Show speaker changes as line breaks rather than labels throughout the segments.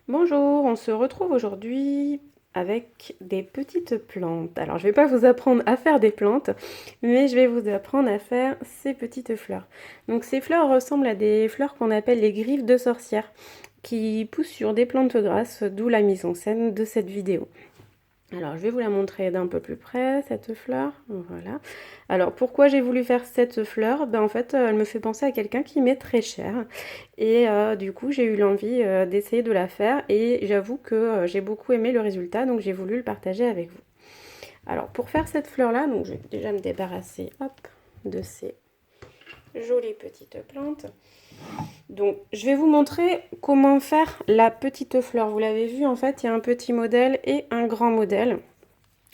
Bonjour, on se retrouve aujourd'hui avec des petites plantes. Alors, je ne vais pas vous apprendre à faire des plantes, mais je vais vous apprendre à faire ces petites fleurs. Donc, ces fleurs ressemblent à des fleurs qu'on appelle les griffes de sorcière, qui poussent sur des plantes grasses, d'où la mise en scène de cette vidéo. Alors, je vais vous la montrer d'un peu plus près, cette fleur. Voilà. Alors, pourquoi j'ai voulu faire cette fleur? Ben, en fait, elle me fait penser à quelqu'un qui m'est très cher. Et du coup, j'ai eu l'envie d'essayer de la faire. Et j'avoue que j'ai beaucoup aimé le résultat, donc j'ai voulu le partager avec vous. Alors, pour faire cette fleur-là, donc je vais déjà me débarrasser, hop, de ces jolies petites plantes. Donc, je vais vous montrer comment faire la petite fleur. Vous l'avez vu, en fait, il y a un petit modèle et un grand modèle.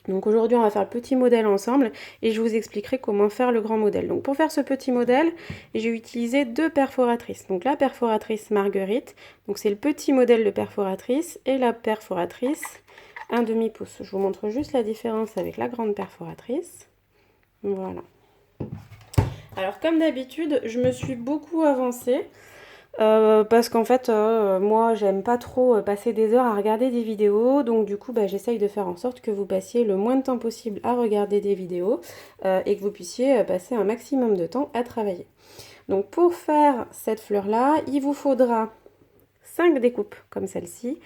Donc aujourd'hui, on va faire le petit modèle ensemble et je vous expliquerai comment faire le grand modèle. Donc pour faire ce petit modèle, j'ai utilisé deux perforatrices. Donc la perforatrice Marguerite, donc c'est le petit modèle de perforatrice, et la perforatrice 1/2 pouce. Je vous montre juste la différence avec la grande perforatrice. Voilà. Alors comme d'habitude, je me suis beaucoup avancée. Parce qu'en fait, moi, j'aime pas trop passer des heures à regarder des vidéos, donc du coup, j'essaye de faire en sorte que vous passiez le moins de temps possible à regarder des vidéos et que vous puissiez passer un maximum de temps à travailler. Donc pour faire cette fleur-là, il vous faudra 5 découpes comme celle-ci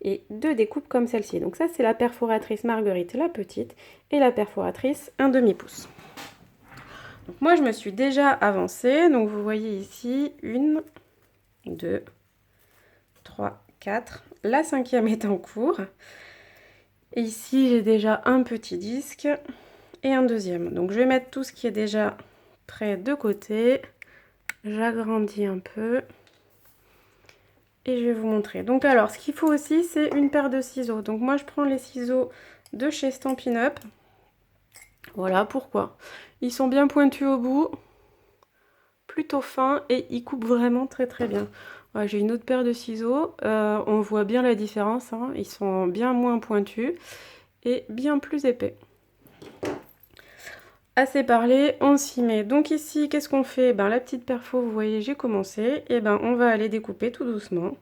et 2 découpes comme celle-ci. Donc ça, c'est la perforatrice Marguerite, la petite, et la perforatrice 1/2 pouce. Donc moi, je me suis déjà avancée, donc vous voyez ici, 1, 2, 3, 4. La 5e est en cours. Et ici, j'ai déjà un petit disque et un deuxième. Donc, je vais mettre tout ce qui est déjà prêt de côté. J'agrandis un peu. Et je vais vous montrer. Donc, alors, ce qu'il faut aussi, c'est une paire de ciseaux. Donc, moi, je prends les ciseaux de chez Stampin' Up. Voilà, pourquoi? Ils sont bien pointus au bout, plutôt fins, et ils coupent vraiment très très bien. Voilà, j'ai une autre paire de ciseaux. On voit bien la différence, hein. Ils sont bien moins pointus et bien plus épais. Assez parlé, on s'y met. Donc ici, qu'est-ce qu'on fait? La petite perfo, vous voyez, j'ai commencé. Et on va aller découper tout doucement.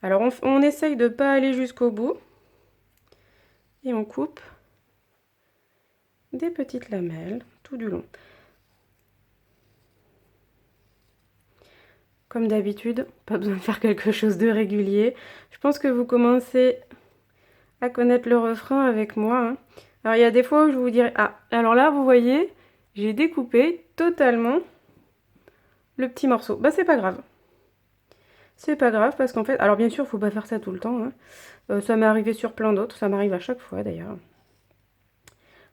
Alors on essaye de ne pas aller jusqu'au bout. Et on coupe des petites lamelles tout du long. Comme d'habitude, pas besoin de faire quelque chose de régulier. Je pense que vous commencez à connaître le refrain avec moi, hein. Alors il y a des fois où je vous dirais, ah, alors là, vous voyez, j'ai découpé totalement le petit morceau. C'est pas grave. C'est pas grave parce qu'en fait, alors bien sûr, faut pas faire ça tout le temps, hein. Ça m'est arrivé sur plein d'autres, ça m'arrive à chaque fois d'ailleurs.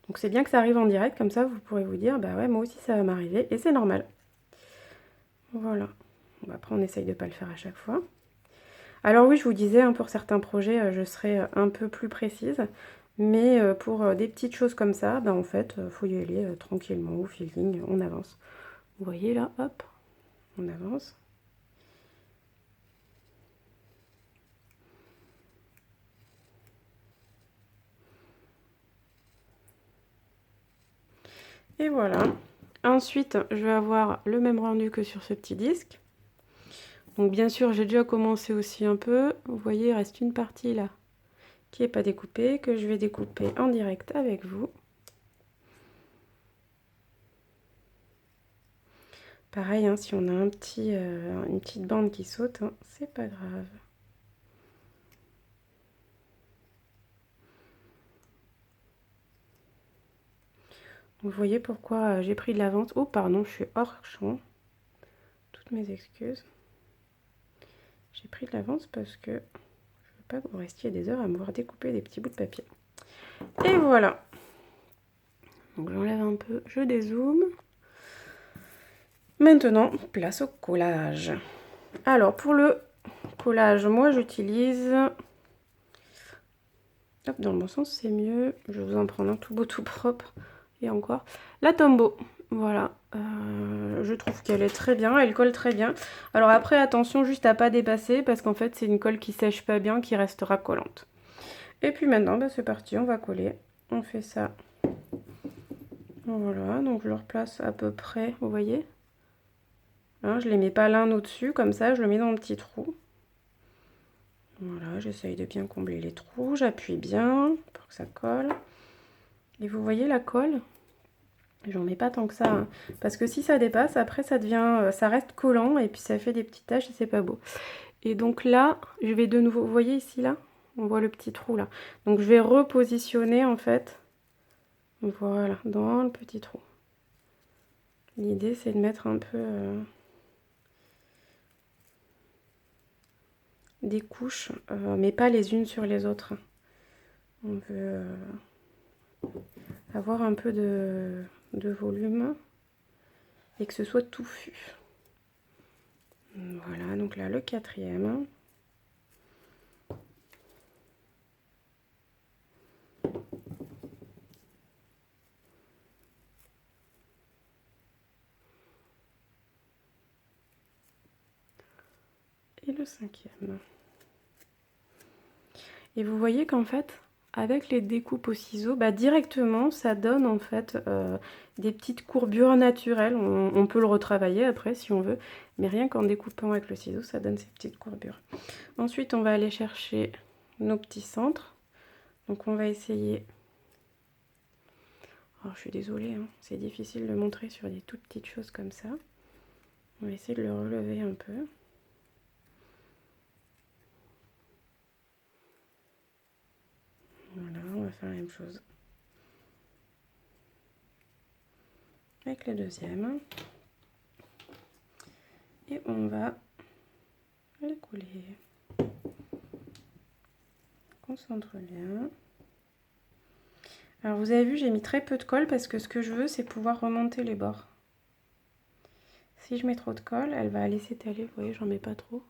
Donc c'est bien que ça arrive en direct, comme ça vous pourrez vous dire, bah ouais, moi aussi ça va m'arriver et c'est normal. Voilà. Bon, après on essaye de pas le faire à chaque fois. Alors oui, je vous disais, hein, pour certains projets, je serai un peu plus précise, mais pour des petites choses comme ça, en fait, faut y aller tranquillement, au feeling, on avance. Vous voyez là, hop, on avance. Et voilà. Ensuite, je vais avoir le même rendu que sur ce petit disque. Donc bien sûr, j'ai déjà commencé aussi un peu. Vous voyez, il reste une partie là qui n'est pas découpée, que je vais découper en direct avec vous. Pareil, hein, si on a une petite bande qui saute, hein, c'est pas grave. Vous voyez pourquoi j'ai pris de l'avance. Oh pardon, je suis hors champ. Toutes mes excuses. J'ai pris de l'avance parce que je ne veux pas que vous restiez des heures à me voir découper des petits bouts de papier. Et voilà. Donc j'enlève un peu, je dézoome. Maintenant, place au collage. Alors pour le collage, moi j'utilise, dans le bon sens c'est mieux, je vais vous en prendre un tout beau tout propre, et encore, la Tombow, voilà, je trouve qu'elle est très bien, elle colle très bien. Alors après attention juste à pas dépasser, parce qu'en fait c'est une colle qui sèche pas bien, qui restera collante. Et puis maintenant, c'est parti, on va coller, on fait ça, voilà, donc je le replace à peu près, vous voyez, hein, je les mets pas l'un au-dessus, comme ça je le mets dans le petit trou. Voilà, j'essaye de bien combler les trous, j'appuie bien pour que ça colle. Et vous voyez la colle? J'en mets pas tant que ça, hein, parce que si ça dépasse, après ça devient, ça reste collant et puis ça fait des petites taches et c'est pas beau. Et donc là, je vais de nouveau, vous voyez ici là, on voit le petit trou là. Donc je vais repositionner en fait, voilà, dans le petit trou. L'idée c'est de mettre un peu des couches, mais pas les unes sur les autres. On veut avoir un peu de volume et que ce soit touffu. Voilà, donc là le quatrième. Et le cinquième. Et vous voyez qu'en fait, avec les découpes au ciseau, bah directement, ça donne en fait des petites courbures naturelles. On peut le retravailler après si on veut, mais rien qu'en découpant avec le ciseau, ça donne ces petites courbures. Ensuite, on va aller chercher nos petits centres. Donc on va essayer... Alors je suis désolée, hein, c'est difficile de montrer sur des toutes petites choses comme ça. On va essayer de le relever un peu. Voilà, on va faire la même chose avec le deuxième. Et on va les coller. Concentre bien. Alors vous avez vu, j'ai mis très peu de colle parce que ce que je veux, c'est pouvoir remonter les bords. Si je mets trop de colle, elle va aller s'étaler. Vous voyez, j'en mets pas trop.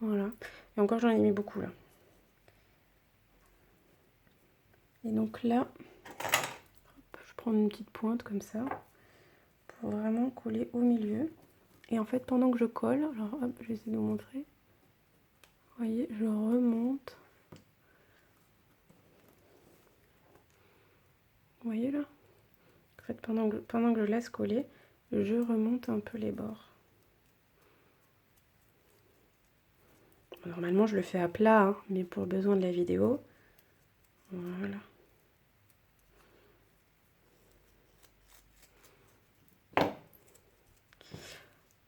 Voilà. Et encore, j'en ai mis beaucoup là. Et donc là, hop, je prends une petite pointe comme ça pour vraiment coller au milieu. Et en fait, pendant que je colle, alors hop, je vais essayer de vous montrer. Vous voyez, je remonte. Vous voyez là? En fait, pendant que je laisse coller, je remonte un peu les bords. Normalement, je le fais à plat, hein, mais pour le besoin de la vidéo, voilà.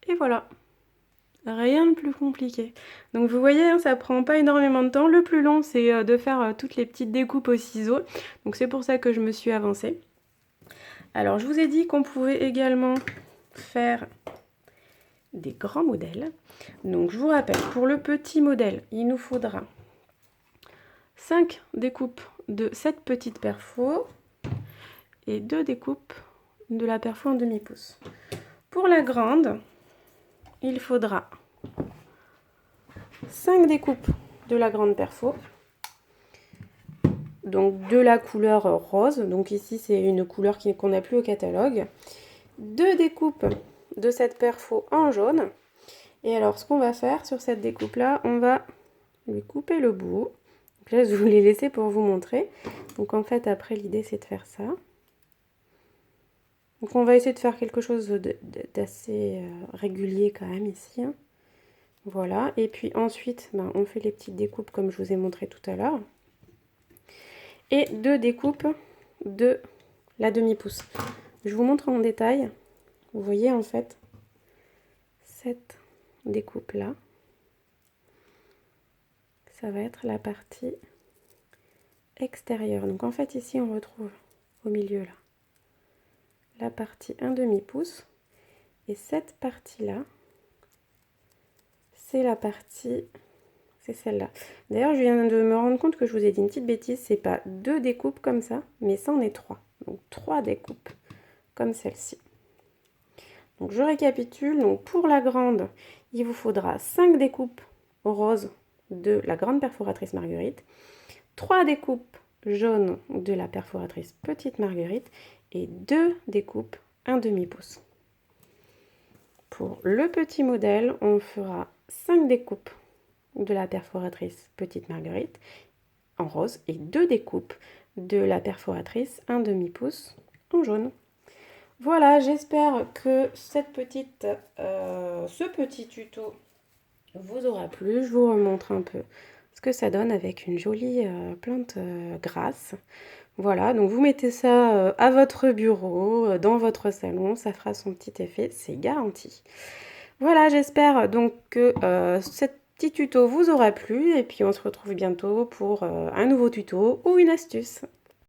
Et voilà. Rien de plus compliqué. Donc vous voyez, hein, ça prend pas énormément de temps. Le plus long, c'est de faire toutes les petites découpes au ciseau. Donc c'est pour ça que je me suis avancée. Alors je vous ai dit qu'on pouvait également faire des grands modèles. Donc je vous rappelle, pour le petit modèle, il nous faudra 5 découpes de cette petite perfo et 2 découpes de la perfo en demi-pouce. Pour la grande, il faudra 5 découpes de la grande perfo, donc de la couleur rose, donc ici c'est une couleur qu'on n'a plus au catalogue, 2 découpes de cette perfo en jaune. Et alors ce qu'on va faire sur cette découpe là, on va lui couper le bout. Donc là je vous l'ai laissé pour vous montrer. Donc en fait après l'idée c'est de faire ça. Donc on va essayer de faire quelque chose d'assez régulier quand même ici, hein. Voilà, et puis ensuite ben, on fait les petites découpes comme je vous ai montré tout à l'heure. Et 2 découpes de la demi-pouce. Je vous montre en détail. Vous voyez en fait cette découpe là. Ça va être la partie extérieure. Donc en fait ici on retrouve au milieu là la partie 1 demi-pouce. Et cette partie là, c'est la partie... c'est celle-là. D'ailleurs, je viens de me rendre compte que je vous ai dit une petite bêtise. C'est pas 2 découpes comme ça, mais ça en est 3. Donc 3 découpes comme celle-ci. Donc je récapitule. Donc pour la grande, il vous faudra 5 découpes au rose de la grande perforatrice Marguerite, 3 découpes jaunes de la perforatrice petite Marguerite et 2 découpes 1 demi-pouce. Pour le petit modèle, on fera 5 découpes de la perforatrice petite Marguerite en rose et 2 découpes de la perforatrice 1 demi-pouce en jaune. Voilà, j'espère que ce petit tuto vous aura plu. Je vous remontre un peu ce que ça donne avec une jolie plante grasse. Voilà, donc vous mettez ça à votre bureau, dans votre salon, ça fera son petit effet, c'est garanti. Voilà, j'espère donc que ce petit tuto vous aura plu et puis on se retrouve bientôt pour un nouveau tuto ou une astuce.